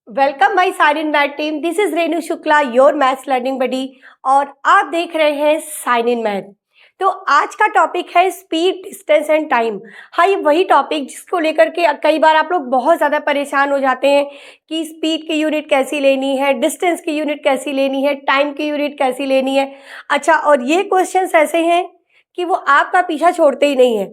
Welcome my sign math team. This is Renu Shukla, your maths learning buddy, और आप देख रहे हैं साइन इन मैथ। तो आज का टॉपिक है स्पीड, डिस्टेंस एंड टाइम। हाँ, ये वही टॉपिक जिसको लेकर के कई बार आप लोग बहुत ज़्यादा परेशान हो जाते हैं कि स्पीड की यूनिट कैसी लेनी है, डिस्टेंस की यूनिट कैसी लेनी है, टाइम की यूनिट कैसी लेनी है। अच्छा, और ये क्वेश्चंस ऐसे हैं कि वो आपका पीछा छोड़ते ही नहीं है।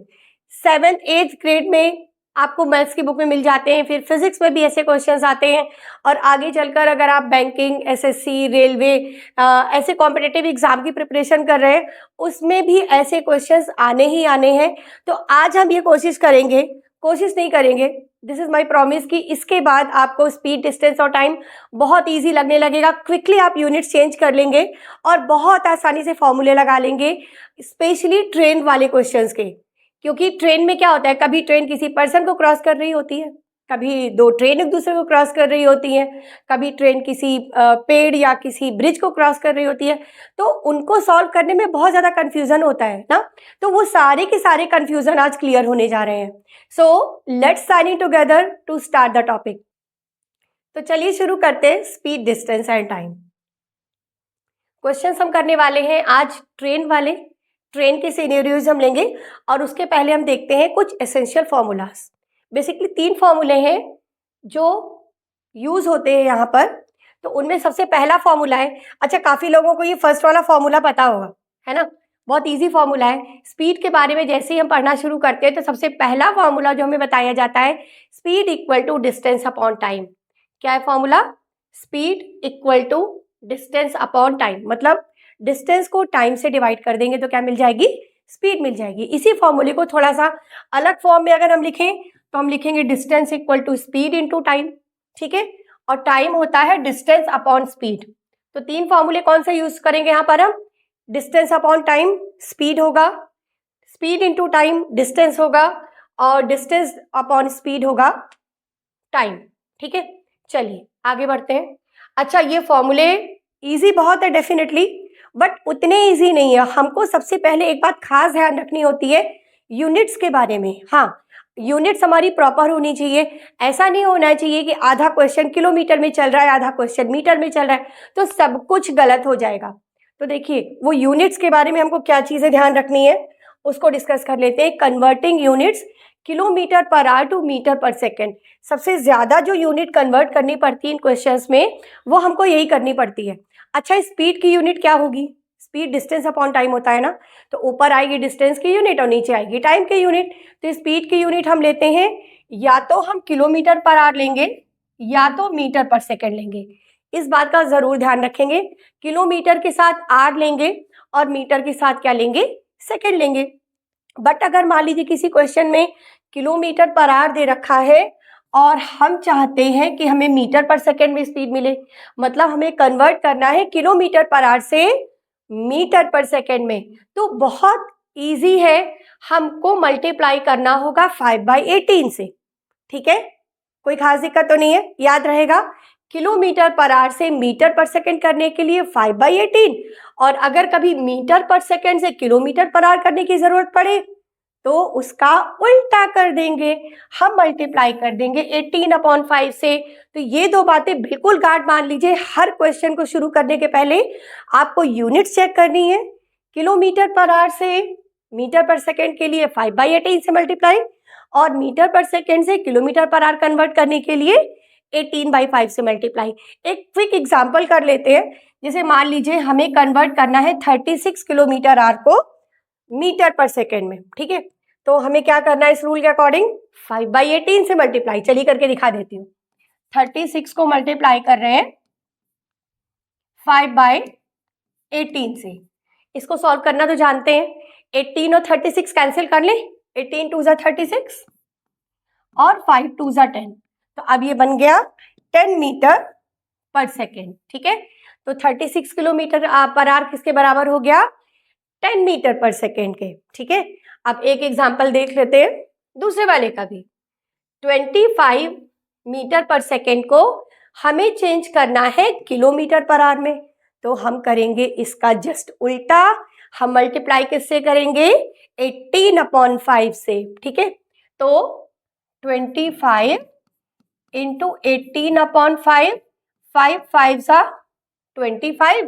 7th 8th ग्रेड में आपको मैथ्स की बुक में मिल जाते हैं, फिर फिजिक्स में भी ऐसे क्वेश्चंस आते हैं, और आगे चलकर अगर आप बैंकिंग, एसएससी, रेलवे ऐसे कॉम्पिटिटिव एग्जाम की प्रिपरेशन कर रहे हैं, उसमें भी ऐसे क्वेश्चंस आने ही आने हैं। तो आज हम ये कोशिश नहीं करेंगे, दिस इज माय प्रॉमिस, कि इसके बाद आपको स्पीड, डिस्टेंस और टाइम बहुत ईजी लगने लगेगा। क्विकली आप यूनिट्स चेंज कर लेंगे और बहुत आसानी से फॉर्मूले लगा लेंगे, स्पेशली ट्रेन वाले क्वेश्चंस के। क्योंकि ट्रेन में क्या होता है, कभी ट्रेन किसी पर्सन को क्रॉस कर रही होती है, कभी दो ट्रेन एक दूसरे को क्रॉस कर रही होती हैं, कभी ट्रेन किसी पेड़ या किसी ब्रिज को क्रॉस कर रही होती है। तो उनको सॉल्व करने में बहुत ज़्यादा कन्फ्यूज़न होता है ना। तो वो सारे के सारे कन्फ्यूज़न आज क्लियर होने जा रहे हैं। So let's sign in together to start the topic. तो चलिए शुरू करते हैं speed, distance and time. Questions हम करने वाले हैं आज ट्रेन वाले। ट्रेन के सिनेरियोज हम लेंगे और उसके पहले हम देखते हैं कुछ एसेंशियल फॉर्मूलाज। बेसिकली 3 फॉर्मूले हैं जो यूज होते हैं यहाँ पर। तो उनमें सबसे पहला फॉर्मूला है, अच्छा काफ़ी लोगों को ये फर्स्ट वाला फॉर्मूला पता होगा, है ना, बहुत इजी फॉर्मूला है। स्पीड के बारे में जैसे ही हम पढ़ना शुरू करते हैं तो सबसे पहला फॉर्मूला जो हमें बताया जाता है, speed equal to distance upon time. क्या है formula? Speed equal to distance upon time. मतलब डिस्टेंस को टाइम से डिवाइड कर देंगे तो क्या मिल जाएगी? स्पीड मिल जाएगी। इसी फॉर्मूले को थोड़ा सा अलग फॉर्म में अगर हम लिखें तो हम लिखेंगे distance equal to speed into time, ठीक है, और टाइम होता है डिस्टेंस अपॉन स्पीड। तो 3 फॉर्मूले कौन से यूज करेंगे यहाँ पर हम? डिस्टेंस अपॉन टाइम स्पीड होगा, स्पीड इनटू टाइम डिस्टेंस होगा, और डिस्टेंस अपॉन स्पीड होगा टाइम, ठीक है। चलिए आगे बढ़ते हैं। अच्छा, ये फॉर्मूले इजी बहुत है डेफिनेटली, बट उतने इजी नहीं है। हमको सबसे पहले एक बात खास ध्यान रखनी होती है यूनिट्स के बारे में। हाँ, यूनिट्स हमारी प्रॉपर होनी चाहिए। ऐसा नहीं होना चाहिए कि आधा क्वेश्चन किलोमीटर में चल रहा है, आधा क्वेश्चन मीटर में चल रहा है, तो सब कुछ गलत हो जाएगा। तो देखिए, वो यूनिट्स के बारे में हमको क्या चीज़ें ध्यान रखनी है उसको डिस्कस कर लेते हैं। Converting units kilometre per hour to metre per second. सबसे ज़्यादा जो यूनिट कन्वर्ट करनी पड़ती है इन क्वेश्चंस में, वो हमको यही करनी पड़ती है। अच्छा, स्पीड की यूनिट क्या होगी? स्पीड डिस्टेंस अपॉन टाइम होता है ना, तो ऊपर आएगी डिस्टेंस की यूनिट और नीचे आएगी टाइम की यूनिट। तो स्पीड की यूनिट हम लेते हैं, या तो हम किलोमीटर पर आवर लेंगे या तो मीटर पर सेकेंड लेंगे। इस बात का जरूर ध्यान रखेंगे, किलोमीटर के साथ आर लेंगे और मीटर के साथ क्या लेंगे? सेकेंड लेंगे। बट अगर मान लीजिए किसी क्वेश्चन में किलोमीटर पर आवर दे रखा है और हम चाहते हैं कि हमें मीटर पर सेकेंड में स्पीड मिले, मतलब हमें कन्वर्ट करना है किलोमीटर पर आवर से मीटर पर सेकेंड में, तो बहुत इजी है, हमको मल्टीप्लाई करना होगा 5/18 से, ठीक है। कोई खास दिक्कत तो नहीं है, याद रहेगा। किलोमीटर पर आवर से मीटर पर सेकेंड करने के लिए 5/18, और अगर कभी मीटर पर सेकेंड से किलोमीटर पर आवर करने की जरूरत पड़े तो उसका उल्टा कर देंगे, हम मल्टीप्लाई कर देंगे 18/5 से। तो ये 2 बातें बिल्कुल गार्ड मान लीजिए। हर क्वेश्चन को शुरू करने के पहले आपको यूनिट्स चेक करनी है। किलोमीटर पर आवर से मीटर पर सेकेंड के लिए 5/18 से मल्टीप्लाई, और मीटर पर सेकेंड से किलोमीटर पर आवर कन्वर्ट करने के लिए 18/5 से मल्टीप्लाई। एक क्विक एग्जाम्पल कर लेते हैं। जैसे मान लीजिए हमें कन्वर्ट करना है 36 किलोमीटर आवर को मीटर पर सेकेंड में, ठीक है। तो हमें क्या करना है इस रूल के अकॉर्डिंग? 5/18 से मल्टीप्लाई। चलिए करके दिखा देती हूँ। 36 को मल्टीप्लाई कर रहे हैं 5/18 से। इसको सॉल्व करना तो जानते हैं, 18 और 36 कैंसिल कर ले, 18 2 ज़ा 36 और 5 2 ज़ा 10। तो अब ये बन गया 10 मीटर पर सेकेंड, ठीक है। तो 36 किलोमीटर पर आवर किसके बराबर हो गया? 10 मीटर पर सेकेंड के, ठीक है। अब एक एग्जाम्पल देख लेते हैं दूसरे वाले का भी। 25 मीटर पर सेकेंड को हमें चेंज करना है किलोमीटर पर आवर में, तो हम करेंगे इसका जस्ट उल्टा। हम मल्टीप्लाई किससे करेंगे? 18/5 से, ठीक है। तो 25 इंटू 18/5, 5 5 सा 25,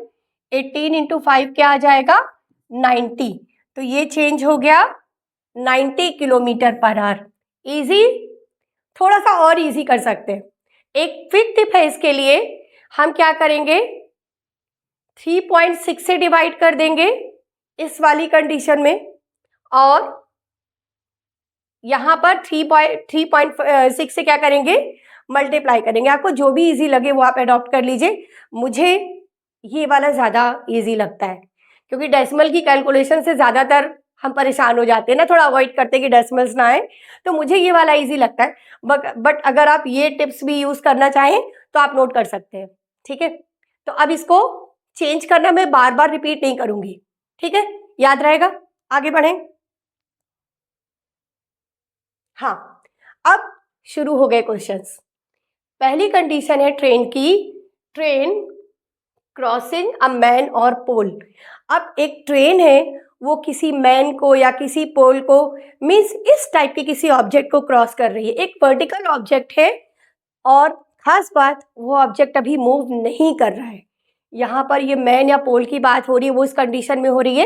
18 इंटू 5 क्या आ जाएगा 90। तो ये चेंज हो गया 90 किलोमीटर पर आवर। ईजी, थोड़ा सा और इजी कर सकते हैं। एक क्विक टिप है इसके लिए, हम क्या करेंगे 3.6 से डिवाइड कर देंगे इस वाली कंडीशन में, और यहां पर 3.6 से क्या करेंगे मल्टीप्लाई करेंगे। आपको जो भी इजी लगे वो आप अडॉप्ट कर लीजिए। मुझे ये वाला ज़्यादा इजी लगता है, क्योंकि डेसिमल की कैलकुलेशन से ज़्यादातर हम परेशान हो जाते हैं ना, थोड़ा अवॉइड करते हैं कि डेसिमल्स ना आए, तो मुझे ये वाला इजी लगता है। बट अगर आप ये टिप्स भी यूज़ करना चाहें तो आप नोट कर सकते हैं, ठीक है। तो अब इसको चेंज करना मैं बार बार रिपीट नहीं करूँगी, ठीक है, याद रहेगा। आगे बढ़ें। हाँ, अब शुरू हो गए क्वेश्चंस। पहली कंडीशन है ट्रेन की, ट्रेन क्रॉसिंग अ मैन और पोल। अब एक ट्रेन है वो किसी मैन को या किसी पोल को, मीन्स इस टाइप के किसी ऑब्जेक्ट को क्रॉस कर रही है। एक वर्टिकल ऑब्जेक्ट है और खास बात वो ऑब्जेक्ट अभी मूव नहीं कर रहा है। यहाँ पर ये मैन या पोल की बात हो रही है, वो इस कंडीशन में हो रही है,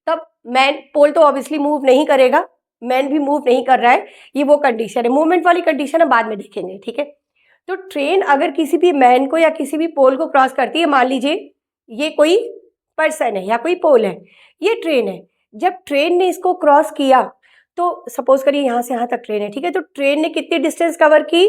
तब मैन, पोल तो ऑब्वियसली मूव नहीं करेगा, मैन भी मूव नहीं कर रहा है, ये वो कंडीशन है। मूवमेंट वाली कंडीशन हम बाद में देखेंगे, ठीक है। तो ट्रेन अगर किसी भी मैन को या किसी भी पोल को क्रॉस करती है, मान लीजिए ये कोई पर्सन है या कोई पोल है, ये ट्रेन है। जब ट्रेन ने इसको क्रॉस किया, तो सपोज करिए यहाँ से यहाँ तक ट्रेन है, ठीक है, तो ट्रेन ने कितनी डिस्टेंस कवर की,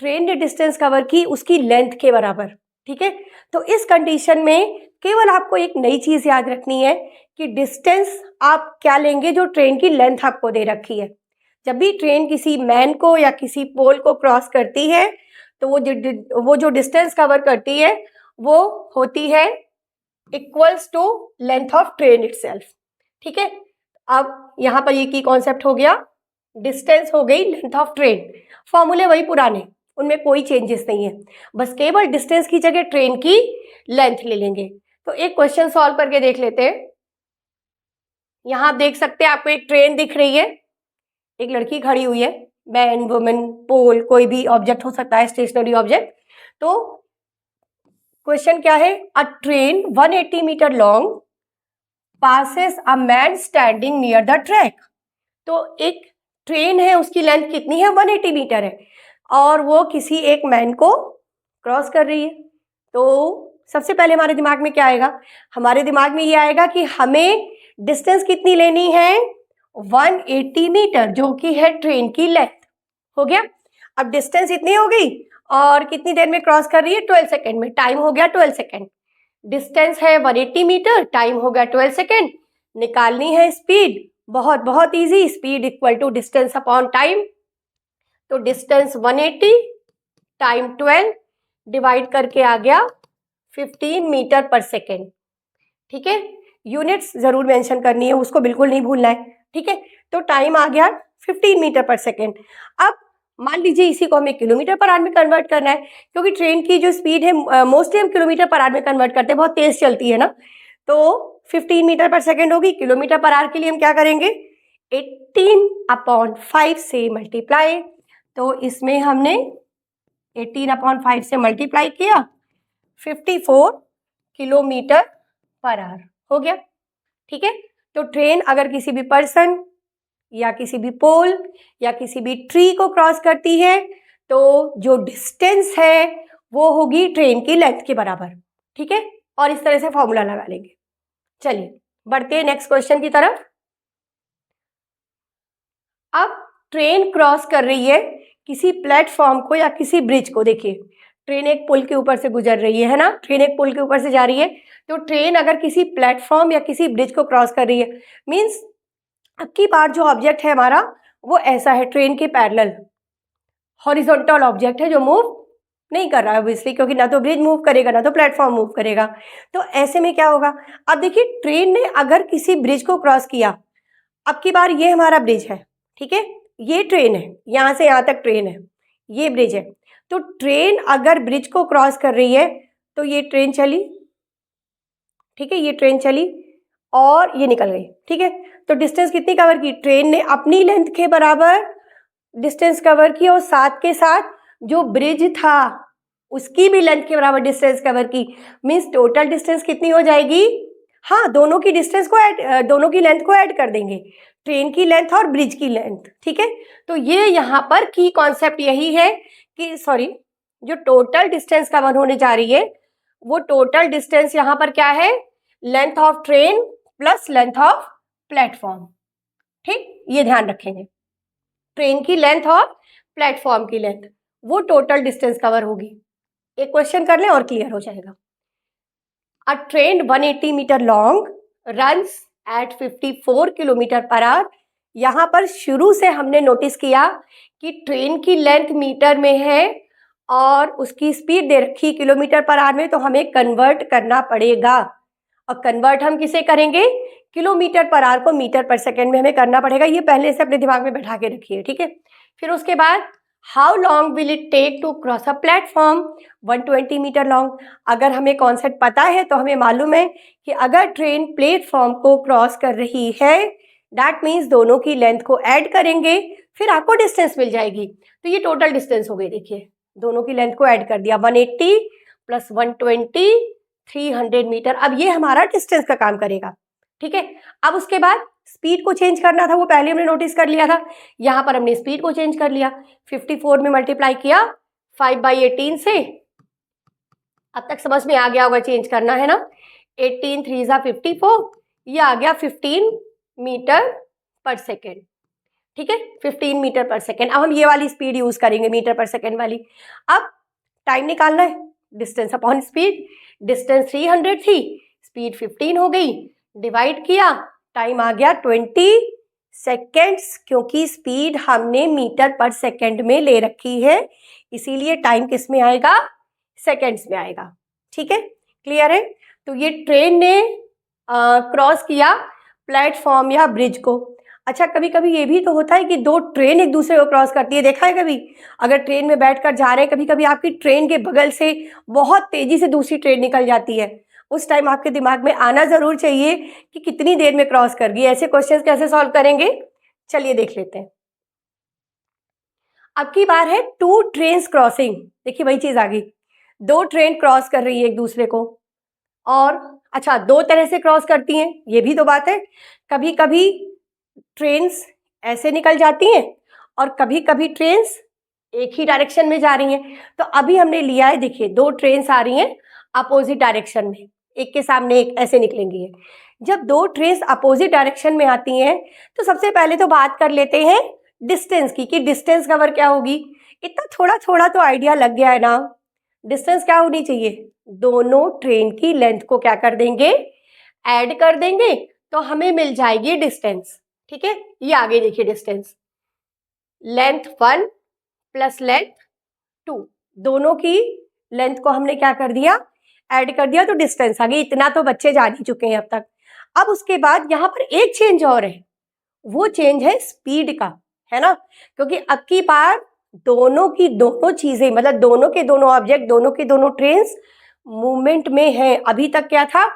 ट्रेन ने डिस्टेंस कवर की उसकी लेंथ के बराबर, ठीक है। तो इस कंडीशन में केवल आपको एक नई चीज याद रखनी है कि डिस्टेंस आप क्या लेंगे, जो ट्रेन की लेंथ आपको दे रखी है। जब भी ट्रेन किसी मैन को या किसी पोल को क्रॉस करती है, तो वो जो डिस्टेंस कवर करती है वो होती है equals to length of train itself, ठीक है। अब यहाँ पर ये की कॉन्सेप्ट हो गया, डिस्टेंस हो गई लेंथ ऑफ ट्रेन, फॉर्मूले वही पुराने, उनमें कोई चेंजेस नहीं है, बस केवल डिस्टेंस की जगह ट्रेन की लेंथ ले लेंगे। तो एक क्वेश्चन सॉल्व करके देख लेते हैं। यहाँ आप देख सकते हैं आपको एक ट्रेन दिख रही है, एक लड़की खड़ी हुई है, मैन वुमेन पोल कोई भी ऑब्जेक्ट हो सकता है, स्टेशनरी ऑब्जेक्ट। तो क्वेश्चन क्या है, a train 180 metre long passes a man standing near the track. तो एक ट्रेन है, उसकी लेंथ कितनी है 180 मीटर है, और वो किसी एक मैन को क्रॉस कर रही है। तो सबसे पहले हमारे दिमाग में क्या आएगा, हमारे दिमाग में ये आएगा कि हमें डिस्टेंस कितनी लेनी है 180 मीटर, जो कि है ट्रेन की लेंथ। हो गया, अब डिस्टेंस इतनी हो गई और कितनी देर में क्रॉस कर रही है 12 सेकेंड में, टाइम हो गया 12 सेकेंड। डिस्टेंस है 180 मीटर, टाइम हो गया 12 सेकेंड। निकालनी है स्पीड, बहुत बहुत easy, speed equal to distance upon time. तो डिस्टेंस 180, टाइम 12, डिवाइड करके आ गया 15 मीटर पर सेकेंड, ठीक है। यूनिट्स जरूर मेंशन करनी है, उसको बिल्कुल नहीं भूलना है, ठीक है। तो टाइम आ गया 15 मीटर पर सेकेंड। अब मान लीजिए इसी को हमें किलोमीटर पर आवर में कन्वर्ट करना है, क्योंकि ट्रेन की जो स्पीड है मोस्टली हम किलोमीटर पर आवर में कन्वर्ट करते हैं, बहुत तेज चलती है ना। तो 15 मीटर पर सेकेंड होगी, किलोमीटर पर आवर के लिए हम क्या करेंगे 18/5 से मल्टीप्लाई। तो इसमें हमने 18/5 से मल्टीप्लाई किया, 54 किलोमीटर पर आवर हो गया, ठीक है। तो ट्रेन अगर किसी भी पर्सन या किसी भी पोल या किसी भी ट्री को क्रॉस करती है, तो जो डिस्टेंस है वो होगी ट्रेन की लेंथ के बराबर, ठीक है। और इस तरह से फॉर्मूला लगा लेंगे। चलिए बढ़ते हैं नेक्स्ट क्वेश्चन की तरफ। अब ट्रेन क्रॉस कर रही है किसी प्लेटफॉर्म को या किसी ब्रिज को। देखिए ट्रेन एक पुल के ऊपर से गुजर रही है ना, ट्रेन एक पुल के ऊपर से जा रही है। तो ट्रेन अगर किसी प्लेटफॉर्म या किसी ब्रिज को क्रॉस कर रही है, मीन्स अब की बार जो ऑब्जेक्ट है हमारा वो ऐसा है, ट्रेन के पैरेलल हॉरिजॉन्टल ऑब्जेक्ट है जो मूव नहीं कर रहा है ऑब्वियसली, क्योंकि ना तो ब्रिज मूव करेगा ना तो प्लेटफॉर्म मूव करेगा। तो ऐसे में क्या होगा, अब देखिए ट्रेन ने अगर किसी ब्रिज को क्रॉस किया, अब की बार ये हमारा ब्रिज है, ठीक है, ये ट्रेन है, यहाँ से यहाँ तक ट्रेन है, ये ब्रिज है। तो ट्रेन अगर ब्रिज को क्रॉस कर रही है तो ये ट्रेन चली, ठीक है, ये ट्रेन चली और ये निकल गई, ठीक है। तो डिस्टेंस कितनी कवर की, ट्रेन ने अपनी लेंथ के बराबर डिस्टेंस कवर की और साथ के साथ जो ब्रिज था उसकी भी लेंथ के बराबर डिस्टेंस कवर की, मीन्स टोटल डिस्टेंस कितनी हो जाएगी? हाँ, दोनों की डिस्टेंस को ऐड, दोनों की लेंथ को ऐड कर देंगे, ट्रेन की लेंथ और ब्रिज की लेंथ, ठीक है। तो ये यहाँ पर की कॉन्सेप्ट यही है कि सॉरी, जो टोटल डिस्टेंस कवर होने जा रही है वो टोटल डिस्टेंस यहाँ पर क्या है? Length of train plus length of platform, ठीक, ये ध्यान रखेंगे। ट्रेन की लेंथ और प्लेटफॉर्म की लेंथ, वो टोटल डिस्टेंस कवर होगी। एक क्वेश्चन कर लें और क्लियर हो जाएगा। A train 180 metre long runs at 54 kilometre per hour. यहाँ पर शुरू से हमने नोटिस किया कि ट्रेन की लेंथ मीटर में है और उसकी स्पीड दे रखी किलोमीटर पर आवर में, तो हमें कन्वर्ट करना पड़ेगा। और कन्वर्ट हम किसे करेंगे? किलोमीटर पर आवर को मीटर पर सेकेंड में हमें करना पड़ेगा। ये पहले से अपने दिमाग में बैठा के रखिए, ठीक है। फिर उसके बाद how long will it take to cross a platform 120 metre long. अगर हमें कॉन्सेप्ट पता है तो हमें मालूम है कि अगर ट्रेन प्लेटफॉर्म को क्रॉस कर रही है दैट मीन्स दोनों की लेंथ को ऐड करेंगे, फिर आपको डिस्टेंस मिल जाएगी। तो ये टोटल डिस्टेंस हो गई, देखिए दोनों की लेंथ को ऐड कर दिया, 180 प्लस 120 300 मीटर। अब ये हमारा डिस्टेंस का काम करेगा, ठीक है। अब उसके बाद स्पीड को चेंज करना था, वो पहले हमने नोटिस कर लिया था। यहाँ पर हमने स्पीड को चेंज कर लिया, 54 में मल्टीप्लाई किया 5/18 से। अब तक समझ में आ गया होगा चेंज करना है ना। 18 3 ज़ा 54, ये आ गया 15 मीटर पर सेकेंड, ठीक है, 15 मीटर पर सेकेंड। अब हम ये वाली स्पीड यूज करेंगे, मीटर पर सेकेंड वाली। अब टाइम निकालना है, डिस्टेंस अपॉन स्पीड। डिस्टेंस 300 थी, स्पीड 15 हो गई, डिवाइड किया, टाइम आ गया 20 सेकेंड्स, क्योंकि स्पीड हमने मीटर पर सेकेंड में ले रखी है, इसीलिए टाइम किस में आएगा? सेकेंड्स में आएगा, ठीक है, क्लियर है। तो ये ट्रेन ने क्रॉस किया प्लेटफॉर्म या ब्रिज को। अच्छा, कभी कभी ये भी तो होता है कि दो ट्रेन एक दूसरे को क्रॉस करती है, देखा है कभी? अगर ट्रेन में बैठकर जा रहे हैं, कभी कभी आपकी ट्रेन के बगल से बहुत तेजी से दूसरी ट्रेन निकल जाती है, उस टाइम आपके दिमाग में आना जरूर चाहिए कि कितनी देर में क्रॉस कर गई। ऐसे क्वेश्चंस कैसे सॉल्व करेंगे, चलिए देख लेते हैं। अब की बार है टू ट्रेन क्रॉसिंग। देखिए वही चीज आ गई, दो ट्रेन क्रॉस कर रही है एक दूसरे को, और अच्छा दो तरह से क्रॉस करती हैं, ये भी तो बात है। कभी कभी ट्रेन्स ऐसे निकल जाती हैं और कभी कभी ट्रेन्स एक ही डायरेक्शन में जा रही हैं। तो अभी हमने लिया है, देखिए दो ट्रेन्स आ रही हैं अपोजिट डायरेक्शन में, एक के सामने एक ऐसे निकलेंगी। जब दो ट्रेन्स अपोजिट डायरेक्शन में आती हैं तो सबसे पहले तो बात कर लेते हैं डिस्टेंस की, कि डिस्टेंस कवर क्या होगी। इतना थोड़ा थोड़ा तो आइडिया लग गया है ना। डिस्टेंस क्या होनी चाहिए? दोनों ट्रेन की लेंथ को क्या कर देंगे? ऐड कर देंगे, तो हमें मिल जाएगी डिस्टेंस, ठीक है। ये आगे देखिए डिस्टेंस, लेंथ 1 प्लस लेंथ 2, दोनों की लेंथ को हमने क्या कर दिया? ऐड कर दिया, तो डिस्टेंस आ गई। इतना तो बच्चे जान ही चुके हैं अब तक। अब उसके बाद यहाँ पर एक चेंज और है, वो चेंज है स्पीड का, है ना। क्योंकि अब की बार दोनों की दोनों चीजें, मतलब दोनों के दोनों ऑब्जेक्ट, दोनों के दोनों ट्रेन्स मूवमेंट में है। अभी तक क्या था?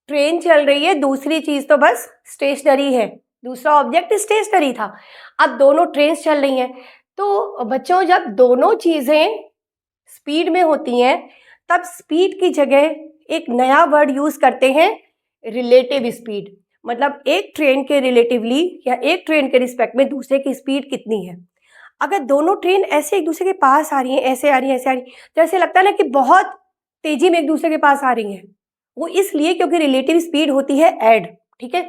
ट्रेन चल रही है, दूसरी चीज तो बस स्टेशनरी है, दूसरा ऑब्जेक्ट स्टेशनरी था। अब दोनों ट्रेन्स चल रही हैं, तो बच्चों जब दोनों चीजें स्पीड में होती हैं तब स्पीड की जगह एक नया वर्ड यूज करते हैं, रिलेटिव स्पीड। मतलब एक ट्रेन के रिलेटिवली या एक ट्रेन के रिस्पेक्ट में दूसरे की स्पीड कितनी है। अगर दोनों ट्रेन ऐसे एक दूसरे के पास आ रही हैं, ऐसे आ रही हैं, ऐसे आ रही हैं, तो ऐसे लगता है ना कि बहुत तेजी में एक दूसरे के पास आ रही हैं। वो इसलिए क्योंकि रिलेटिव स्पीड होती है ऐड, ठीक है।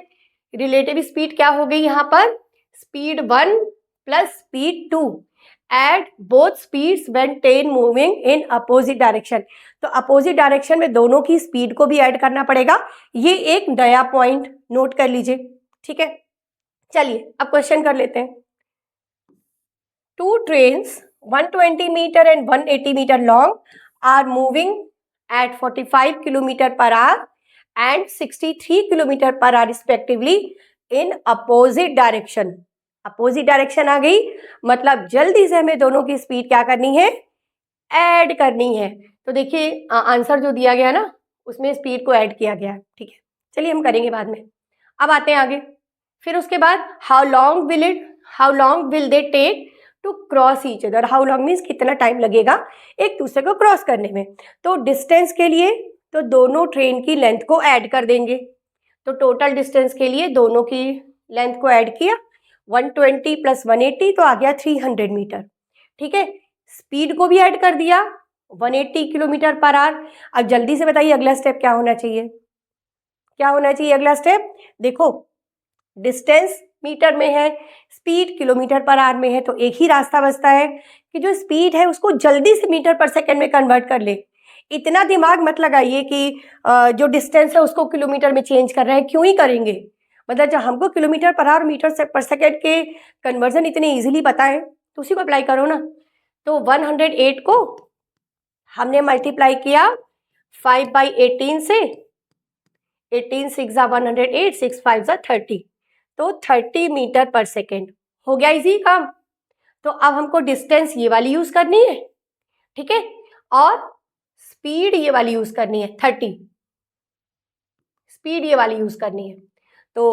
रिलेटिव स्पीड क्या हो गई यहाँ पर? Speed 1 plus speed 2, add both speeds when train moving in opposite direction. तो अपोजिट डायरेक्शन में दोनों की स्पीड को भी ऐड करना पड़ेगा। ये एक नया पॉइंट नोट कर लीजिए, ठीक है। चलिए अब क्वेश्चन कर लेते हैं। Two trains 120 metre and 180 metre long are moving at 45 kilometre per hour and 63 kilometre per hour respectively in opposite direction. Opposite direction आ गई, मतलब जल्दी से हमें दोनों की स्पीड क्या करनी है? ऐड करनी है। तो देखिए आंसर जो दिया गया ना उसमें स्पीड को ऐड किया गया है, ठीक है। चलिए हम करेंगे बाद में। अब आते हैं आगे। फिर उसके बाद how long will they take to cross each other. How long means कितना टाइम लगेगा एक दूसरे को क्रॉस करने में। तो डिस्टेंस के लिए तो दोनों ट्रेन की लेंथ को ऐड कर देंगे। तो टोटल डिस्टेंस के लिए दोनों की लेंथ को ऐड किया, 120 प्लस 180 तो आ गया 300 मीटर। ठीक है, स्पीड को भी ऐड कर दिया 180 किलोमीटर पर आवर। अब जल्दी से बताइए अगला स्टेप क्या होना चाहिए, क्या होना चाहिए अगला स्टेप। देखो डिस्टेंस मीटर में है, स्पीड किलोमीटर पर आवर में है, तो एक ही रास्ता बचता है कि जो स्पीड है उसको जल्दी से मीटर पर सेकेंड में कन्वर्ट कर ले। इतना दिमाग मत लगाइए कि जो डिस्टेंस है उसको किलोमीटर में चेंज कर रहे हैं, क्यों ही करेंगे। मतलब जब हमको kilometre per hour meter per second के कन्वर्जन इतने इजीली पता है तो उसी को अप्लाई करो ना। तो 108 को हमने मल्टीप्लाई किया 5/18 से, 18 6 ज़ा 108, 6 5 ज़ा 30, तो 30 मीटर पर सेकेंड। हो गया इजी काम। तो अब हमको डिस्टेंस ये वाली यूज करनी है, ठीक है, और स्पीड ये वाली यूज करनी है 30, स्पीड ये वाली यूज करनी है। तो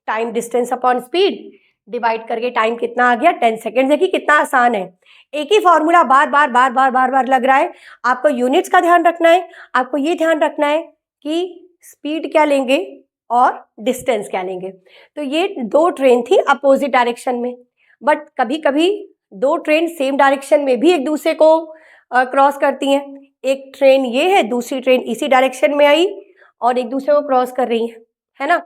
time distance upon speed divide करके टाइम कितना आ गया 10 सेकेंड। देखिए कितना आसान है, एक ही फॉर्मूला बार बार बार बार बार बार लग रहा है। आपको यूनिट्स का ध्यान रखना है, आपको ये ध्यान रखना है कि स्पीड क्या लेंगे और डिस्टेंस क्या लेंगे। तो ये दो ट्रेन थी अपोजिट डायरेक्शन में, बट कभी कभी दो ट्रेन सेम डायरेक्शन में भी एक दूसरे को क्रॉस करती हैं। एक ट्रेन ये है, दूसरी ट्रेन इसी डायरेक्शन में आई और एक दूसरे को क्रॉस कर रही है ना।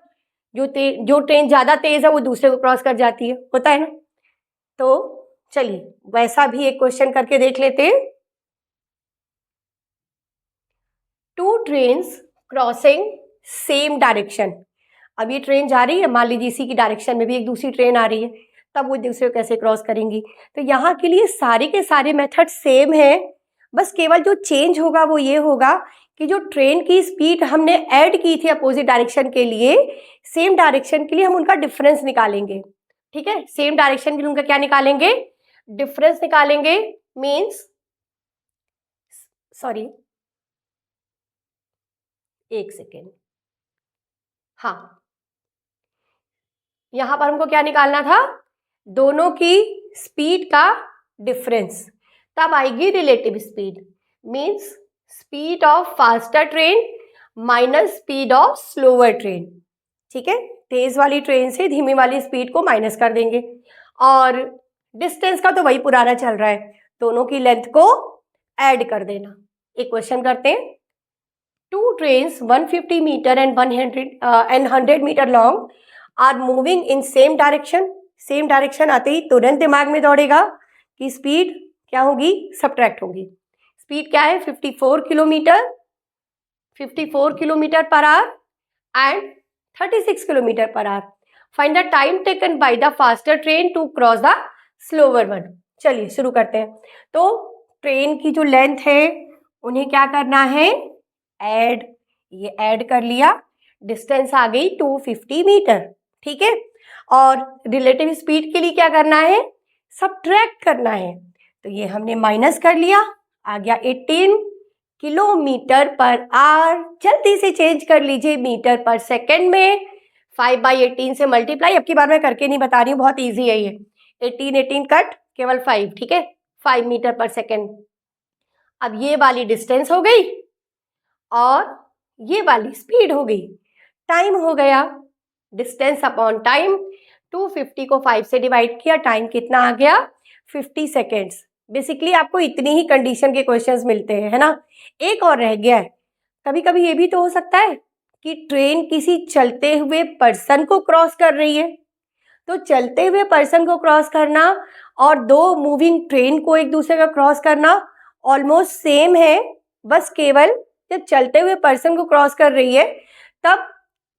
जो ट्रेन ज़्यादा तेज है वो दूसरे को क्रॉस कर जाती है, होता है ना। तो चलिए वैसा भी एक क्वेश्चन करके देख लेते हैं। Two trains crossing same direction. अब ये ट्रेन जा रही है, मान लीजिए इसी की डायरेक्शन में भी एक दूसरी ट्रेन आ रही है, तब वो दूसरे को कैसे क्रॉस करेंगी। तो यहाँ के लिए सारे के सारे मेथड सेम है, बस केवल जो चेंज होगा वो ये होगा कि जो ट्रेन की स्पीड हमने ऐड की थी अपोजिट डायरेक्शन के लिए, सेम डायरेक्शन के लिए हम उनका डिफरेंस निकालेंगे। ठीक है, सेम डायरेक्शन के लिए उनका क्या निकालेंगे, डिफरेंस निकालेंगे। मीन्स सॉरी एक सेकेंड, हाँ यहां पर हमको क्या निकालना था, दोनों की स्पीड का डिफरेंस, तब आएगी relative speed. Means speed of faster train minus speed of slower train. ठीक है, तेज वाली ट्रेन से धीमी वाली स्पीड को माइनस कर देंगे, और डिस्टेंस का तो वही पुराना चल रहा है, दोनों की लेंथ को ऐड कर देना। एक क्वेश्चन करते हैं। Two trains 150 metre and 100 metre long are moving in same direction. Same direction आते ही तुरंत दिमाग में दौड़ेगा कि स्पीड क्या होगी, सब्ट्रैक्ट होगी। स्पीड क्या है 54 kilometre per hour and 36 kilometre per hour. Find the time taken by the faster train to cross the slower one. चलिए शुरू करते हैं। तो ट्रेन की जो लेंथ है उन्हें क्या करना है, ऐड, ये ऐड कर लिया, डिस्टेंस आ गई 250 मीटर। ठीक है, और रिलेटिव स्पीड के लिए क्या करना है, सब्ट्रैक्ट करना है। तो ये हमने माइनस कर लिया, आ गया 18 किलोमीटर पर आवर। जल्दी से चेंज कर लीजिए मीटर पर सेकेंड में, 5/18 से मल्टीप्लाई। अब की बार मैं करके नहीं बता रही हूँ, बहुत ईजी है ये। 18 कट, केवल 5, ठीक है, 5 मीटर पर सेकेंड। अब ये वाली डिस्टेंस हो गई और ये वाली स्पीड हो गई, टाइम हो गया, डिस्टेंस अपॉन टाइम। 250 को 5 से डिवाइड किया, टाइम कितना आ गया 50 सेकेंड्स। बेसिकली आपको इतनी ही कंडीशन के क्वेश्चंस मिलते हैं, है ना। एक और रह गया है, कभी कभी ये भी तो हो सकता है कि ट्रेन किसी चलते हुए पर्सन को क्रॉस कर रही है। तो चलते हुए पर्सन को क्रॉस करना और दो मूविंग ट्रेन को एक दूसरे का क्रॉस करना ऑलमोस्ट सेम है, बस केवल जब चलते हुए पर्सन को क्रॉस कर रही है तब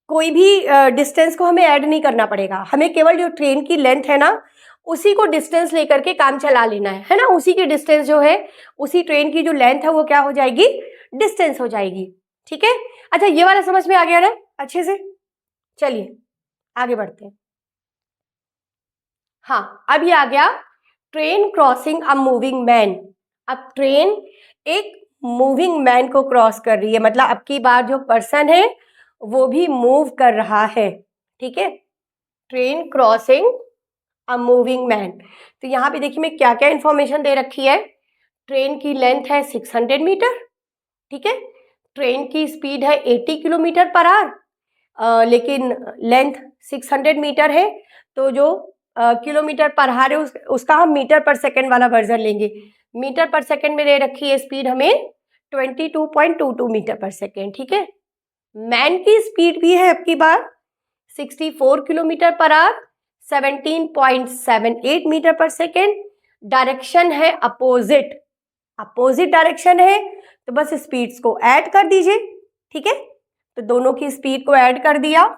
कोई भी डिस्टेंस को हमें ऐड नहीं करना पड़ेगा। हमें केवल जो ट्रेन की लेंथ है ना उसी को डिस्टेंस लेकर के काम चला लेना है ना। उसी की डिस्टेंस जो है, उसी ट्रेन की जो लेंथ है वो क्या हो जाएगी, डिस्टेंस हो जाएगी। ठीक है, अच्छा ये वाला समझ में आ गया ना अच्छे से। चलिए आगे बढ़ते हैं। हाँ अब ये आ गया train crossing a moving man. अब ट्रेन एक मूविंग मैन को क्रॉस कर रही है, मतलब अब की बार जो पर्सन है वो भी मूव कर रहा है। ठीक है, train crossing a moving man. तो यहाँ पे देखिए मैं क्या क्या इंफॉर्मेशन दे रखी है। ट्रेन की लेंथ है 600 मीटर, ठीक है। ट्रेन की स्पीड है 80 किलोमीटर पर आवर, लेकिन लेंथ 600 मीटर है, तो जो किलोमीटर पर आवर है उसका हम मीटर पर सेकेंड वाला वर्जन लेंगे। मीटर पर सेकेंड में दे रखी है स्पीड हमें 22.22 मीटर पर सेकेंड, ठीक है। मैन की स्पीड भी है आपकी बार 64 kilometre per our, 17.78 metre per second. Direction है अपोजिट, अपोजिट डायरेक्शन है, तो बस स्पीड्स को ऐड कर दीजिए, ठीक है। तो दोनों की स्पीड को ऐड कर दिया।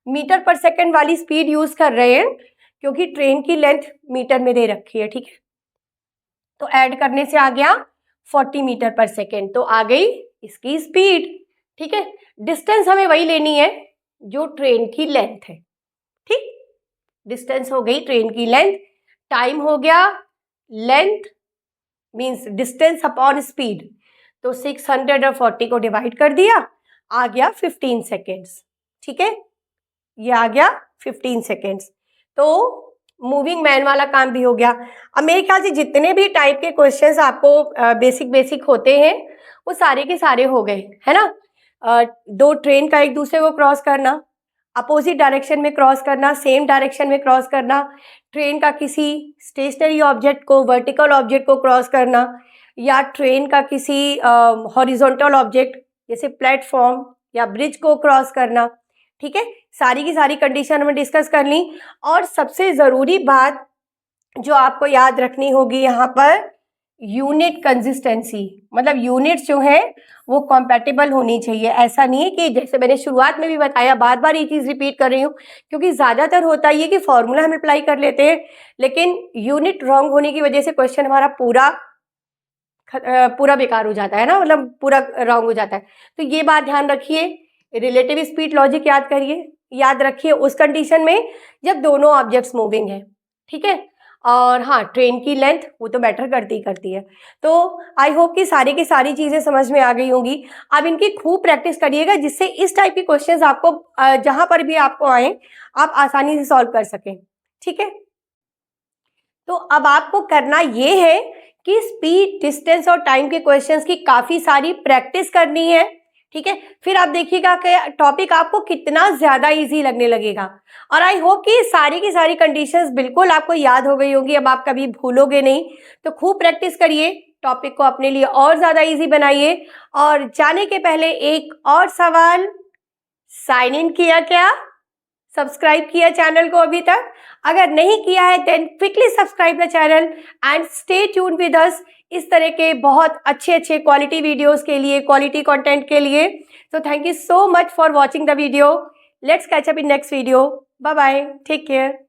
मीटर पर सेकेंड वाली स्पीड यूज कर रहे हैं क्योंकि ट्रेन की लेंथ मीटर में दे रखी है, ठीक है। तो ऐड करने से आ गया 40 मीटर पर सेकेंड, तो आ गई इसकी स्पीड, ठीक है। डिस्टेंस हमें वही लेनी है जो ट्रेन की लेंथ है, ठीक। डिस्टेंस हो गई ट्रेन की लेंथ, टाइम हो गया length means distance upon speed, तो 640 को डिवाइड कर दिया, आ गया 15 सेकेंड्स, ठीक है। ये आ गया 15 सेकेंड्स। तो मूविंग मैन वाला काम भी हो गया। अब मेरे ख्याल से जितने भी टाइप के क्वेश्चंस आपको बेसिक होते हैं वो सारे के सारे हो गए, है ना। दो ट्रेन का एक दूसरे को क्रॉस करना, अपोजिट डायरेक्शन में क्रॉस करना, सेम डायरेक्शन में क्रॉस करना, ट्रेन का किसी स्टेशनरी ऑब्जेक्ट को, वर्टिकल ऑब्जेक्ट को क्रॉस करना, या ट्रेन का किसी हॉरिजॉन्टल ऑब्जेक्ट जैसे प्लेटफॉर्म या ब्रिज को क्रॉस करना, ठीक है। सारी की सारी कंडीशन हमने डिस्कस कर ली। और सबसे ज़रूरी बात जो आपको याद रखनी होगी यहाँ पर, यूनिट कंसिस्टेंसी, मतलब यूनिट्स जो है वो कॉम्पैटिबल होनी चाहिए। ऐसा नहीं है कि जैसे मैंने शुरुआत में भी बताया, बार बार ये चीज़ रिपीट कर रही हूँ क्योंकि ज़्यादातर होता ही है कि फॉर्मूला हम अप्लाई कर लेते हैं लेकिन यूनिट रॉन्ग होने की वजह से क्वेश्चन हमारा पूरा बेकार हो जाता है ना, मतलब पूरा रॉन्ग हो जाता है। तो ये बात ध्यान रखिए। रिलेटिव स्पीड लॉजिक याद करिए, याद रखिए उस कंडीशन में जब दोनों ऑब्जेक्ट्स मूविंग है, ठीक है। और हाँ, ट्रेन की लेंथ वो तो मैटर करती है। तो आई होप कि सारी की सारी चीज़ें समझ में आ गई होंगी। अब इनकी खूब प्रैक्टिस करिएगा जिससे इस टाइप की क्वेश्चंस आपको जहाँ पर भी आपको आए आप आसानी से सॉल्व कर सकें, ठीक है। तो अब आपको करना ये है कि स्पीड, डिस्टेंस और टाइम के क्वेश्चंस की काफ़ी सारी प्रैक्टिस करनी है, ठीक है। फिर आप देखिएगा कि टॉपिक आपको कितना ज़्यादा इजी लगने लगेगा। और आई होप कि सारी की सारी कंडीशंस बिल्कुल आपको याद हो गई होंगी, अब आप कभी भूलोगे नहीं। तो खूब प्रैक्टिस करिए, टॉपिक को अपने लिए और ज़्यादा इजी बनाइए। और जाने के पहले एक और सवाल, साइन इन किया क्या? सब्सक्राइब किया चैनल को अभी तक? अगर नहीं किया है then quickly subscribe the channel and stay tune with us इस तरह के बहुत अच्छे क्वालिटी वीडियोस के लिए, क्वालिटी कंटेंट के लिए। So thank you so much for watching the video. Let's catch up in next video. Bye bye. Take care.